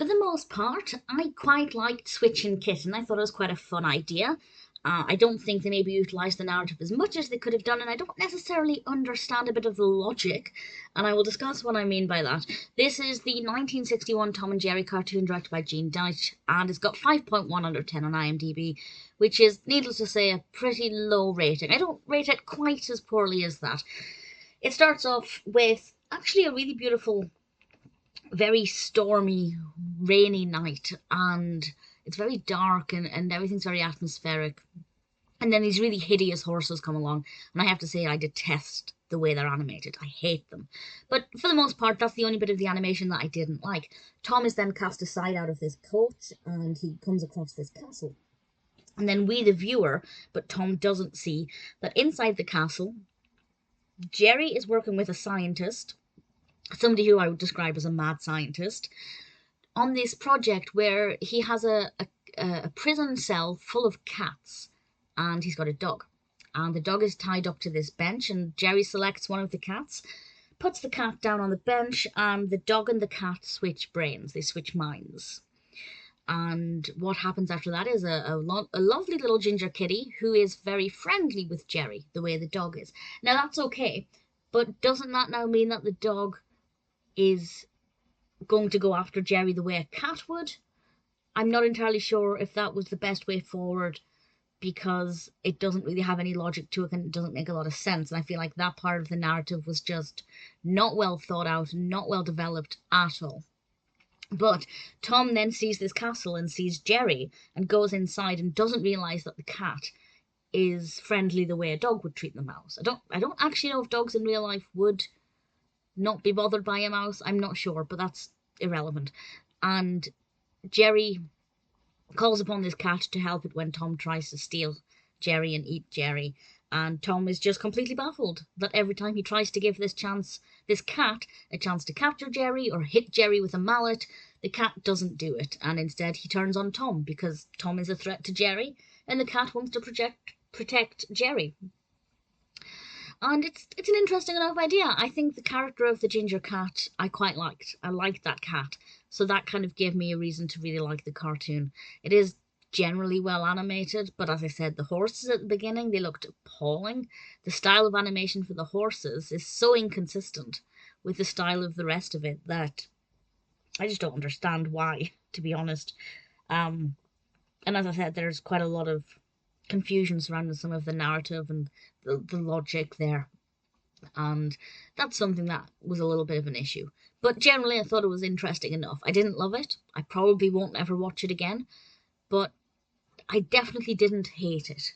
For the most part, I quite liked Switchin Kitten. I thought it was quite a fun idea. I don't think they maybe utilised the narrative as much as they could have done, and I don't necessarily understand a bit of the logic, and I will discuss what I mean by that. This is the 1961 Tom and Jerry cartoon directed by Deitch, and it's got 5.1 out of 10 on IMDb, which is, needless to say, a pretty low rating. I don't rate it quite as poorly as that. It starts off with actually a really beautiful, very stormy, rainy night, and it's very dark and everything's very atmospheric. And then these really hideous horses come along, and I have to say I detest the way they're animated. I hate them. But for the most part, that's the only bit of the animation that I didn't like. Tom is then cast aside out of this coach, and he comes across this castle. And then we, the viewer, but Tom doesn't see that inside the castle, Jerry is working with a scientist, somebody who I would describe as a mad scientist, on this project where he has a prison cell full of cats, and he's got a dog. And the dog is tied up to this bench, and Jerry selects one of the cats, puts the cat down on the bench, and the dog and the cat switch brains. They switch minds. And what happens after that is a lovely little ginger kitty who is very friendly with Jerry, the way the dog is. Now that's okay, but doesn't that now mean that the dog is going to go after Jerry the way a cat would? I'm not entirely sure if that was the best way forward, because it doesn't really have any logic to it and it doesn't make a lot of sense. And I feel like that part of the narrative was just not well thought out, not well developed at all. But Tom then sees this castle and sees Jerry and goes inside and doesn't realise that the cat is friendly the way a dog would treat the mouse. I don't actually know if dogs in real life would not be bothered by a mouse. I'm not sure, but that's irrelevant. And Jerry calls upon this cat to help it when Tom tries to steal Jerry and eat Jerry. And Tom is just completely baffled that every time he tries to give this cat a chance to capture Jerry or hit Jerry with a mallet, the cat doesn't do it. And instead he turns on Tom because Tom is a threat to Jerry and the cat wants to protect Jerry. And it's an interesting enough idea. I think the character of the ginger cat I quite liked. I liked that cat. So that kind of gave me a reason to really like the cartoon. It is generally well animated, but as I said, the horses at the beginning, they looked appalling. The style of animation for the horses is so inconsistent with the style of the rest of it that I just don't understand why, to be honest. And as I said, there's quite a lot of confusion surrounding some of the narrative and the logic there. And that's something that was a little bit of an issue. But generally, I thought it was interesting enough. I didn't love it. I probably won't ever watch it again. But I definitely didn't hate it.